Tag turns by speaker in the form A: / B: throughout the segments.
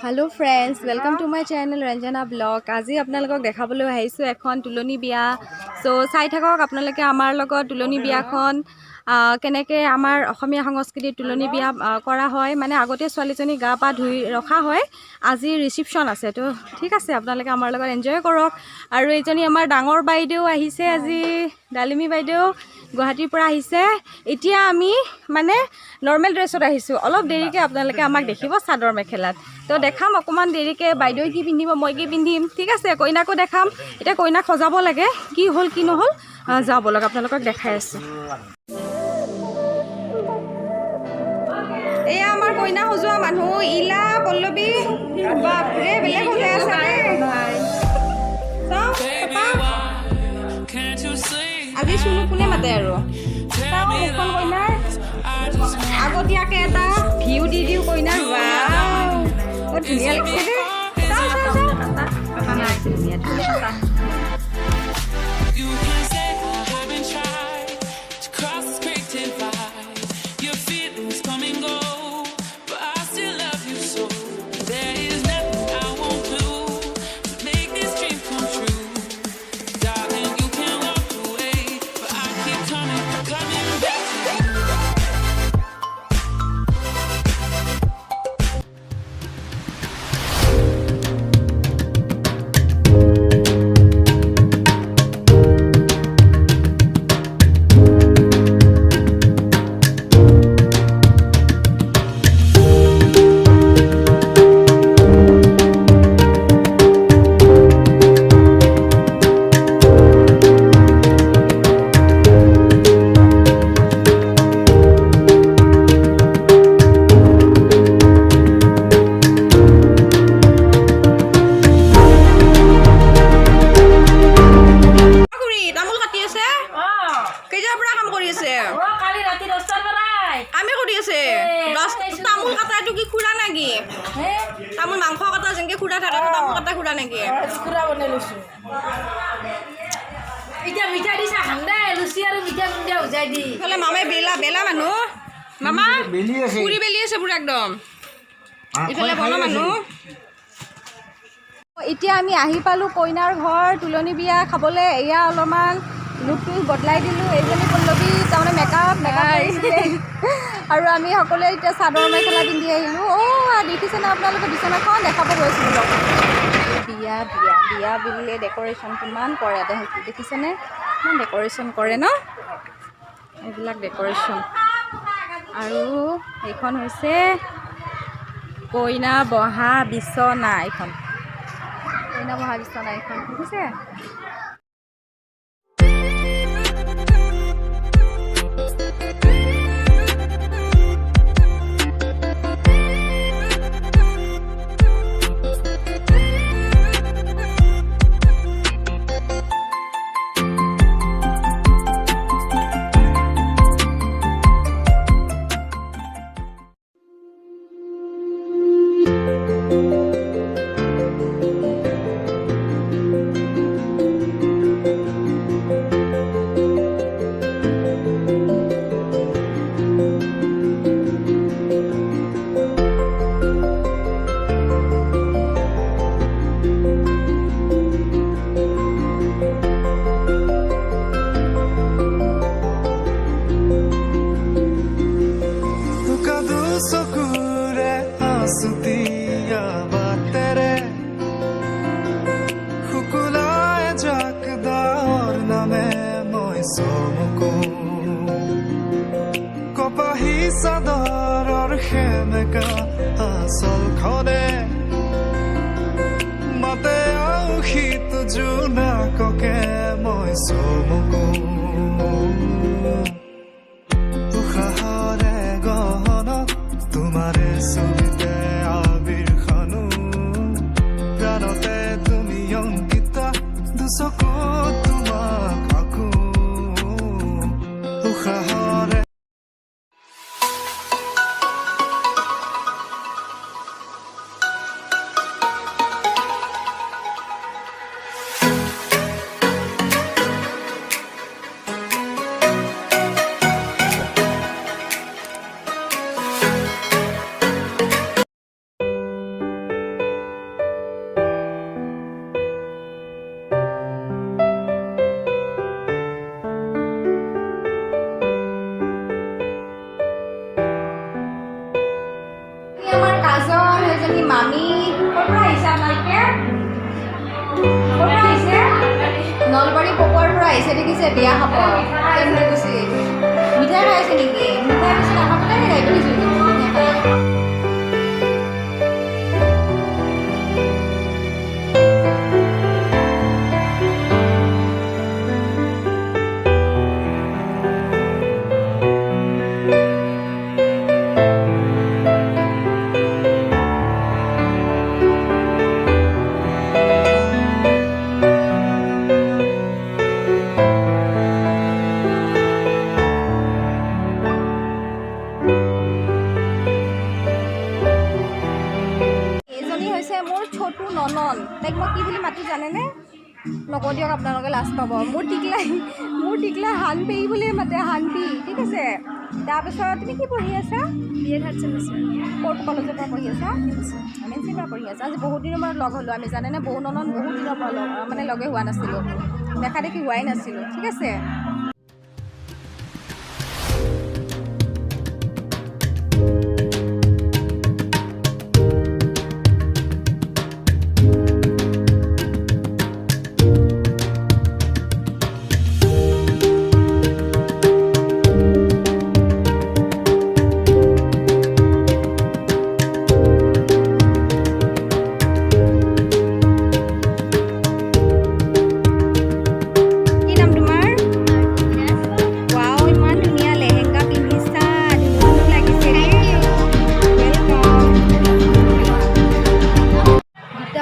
A: Hello friends, welcome to my channel Ranjana vlog. আজি আপোনালোকক দেখাবলৈ আহিছো এখন তুলনি বিয়া। সো চাই থাকক আপোনালোকে আমাৰ লগত তুলনি বিয়াখন কেনেকৈ আমাৰ অসমীয়া সংস্কৃতিৰ তুলনি বিয়া কৰা হয়। মানে আগতে ছোৱালীজনী গা পা ধুই ৰখা হয়, আজি ৰিসেপশন আছে। তো ঠিক আছে, আপোনালোকে আমাৰ লগত এনজয় কৰক। আৰু এইজনী আমাৰ ডাঙৰ বাইদেউ আহিছে আজি, ডালিমি বাইদেউ গুৱাহাটীৰ পৰা আহিছে। এতিয়া আমি মানে নৰ্মেল ড্ৰেছত আহিছো, অলপ দেৰিকৈ আপোনালোকে আমাক দেখিব চাদৰ মেখেলাত। তো দেখাম অকণমান দেৰিকৈ বাইদেউ কি পিন্ধিব, মই কি পিন্ধিম। ঠিক আছে, কইনাকো দেখাম। এতিয়া কইনাক সজাব লাগে, কি হ'ল কি নহ'ল যাওঁ বলক, আপোনালোকক দেখাই আছোঁ। এয়া আমাৰ কইনা সজোৱা মানুহ, ইলা পল্লৱী, বাপৰে বেলেগ সজাই আছে আজি। চুনু কোনে মাতে আৰু মুখখন কইনাৰ আগতীয়াকৈ এটা ভিউ দি দিওঁ কইনাৰ। ৱাও, বৰ ধুনীয়া লাগিছে দেই। আমি কৰি আছে তামোল কাটাটো কি খুৰা নেকি? তামোল মাংস কাটা যেনেকে খুৰা থাকে, তামোল কাটা খুৰা নেকি?
B: খুৰা বনাই লৈছো। এতিয়া মিঠা দিছা খান্দে লুচি আৰু মিঠা মিঠা উজাই দি
A: ইফালে মামাই বেলা বেলা মানুহ, মামা পুৰি বেলি আছে পুৰা একদম। ইফালে বনা মানুহ। এতিয়া আমি আহি পালোঁ কইনাৰ ঘৰ, তুলনি বিয়া খাবলৈ। এয়া অলপমান লুকটো বদলাই দিলোঁ। এইজনী পল্লৱী তাৰমানে মেকআপ আৰু আমি সকলোৱে এতিয়া চাদৰ মেখেলা পিন্ধি আহিলোঁ। দেখিছেনে আপোনালোকে বিচনাখন? দেখাব গৈছিলোঁ। বিয়া বিয়া বিয়া বুলিলে ডেক'ৰেশ্যন কিমান কৰে, দেখিছেনে? কিমান ডেক'ৰেশ্যন কৰে ন, এইবিলাক ডেক'ৰেশ্যন। আৰু এইখন হৈছে কইনা বহা বিচনা। এইখন কইনা বহা বিচনা, এইখন দেখিছে?
C: চাদৰৰ সেমেকা আচলখনে মাতে আউসীত জোনাককে মই চমকো। উশাহৰে গহনত তোমাৰে ছবিতে আবিৰ খানো, প্ৰাণতে তুমি অংকিতা, দুচকুত তোমাক আকো। উশাহৰে
A: নলবাৰী পকোৱাৰ পৰা আহিছে দেখিছে বিয়া খাব কেনেকৈ গৈছে মিঠাই খাই আছে নেকি মিঠাই বেছি নাখাব নাই গাড়ী শুনিছোঁ মোৰ ছোটু ননন তাইক মই কি বুলি মাতো জানেনে নকওঁ দিয়ক আপোনালোকে লাজ পাব মোৰ টিকলাই হানপি বুলি মাতে হানপি ঠিক আছে তাৰপিছত তুমি কি পঢ়ি আছা
B: বিএ থাৰ্ড ছেমিষ্টাৰ
A: ক'ত কলেজৰ পৰা পঢ়ি আছা এমএনচিৰ পৰা পঢ়ি আছা আজি বহুত দিনৰ মূৰত লগ হ'লোঁ আমি জানেনে বহু ননন বহুত দিনৰ পৰা মানে লগে হোৱা নাছিলোঁ দেখা দেখি হোৱাই নাছিলোঁ ঠিক আছে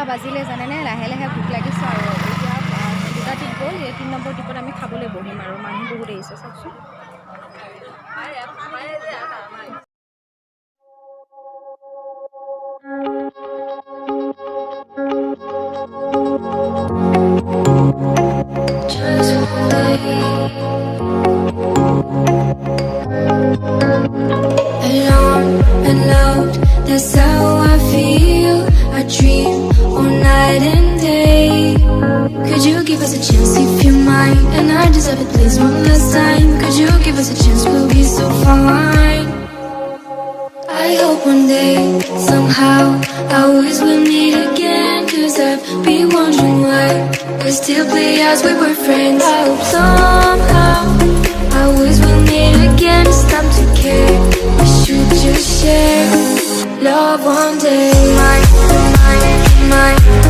A: বাজিলে জানেনে লাহে লাহে ভোক লাগিছে আৰু এতিয়া দুটা টিপ গ'ল এই 3 নম্বৰ টিপত আমি খাবলৈ বহিম আৰু মানুহ বহুত আহিছে চাওকচোন
D: Alone and loved, that's how I feel. I dream all night and day. Could you give us a chance if you're mine? And I deserve it, please, one last time. Could you give us a chance? We'll be so fine. I hope one day, somehow, our ways will meet again. Cause I've been wondering why we still play as we were friends. I hope somehow our ways will meet again. It's time to care. We should just share love one day. Mine, mine, mine.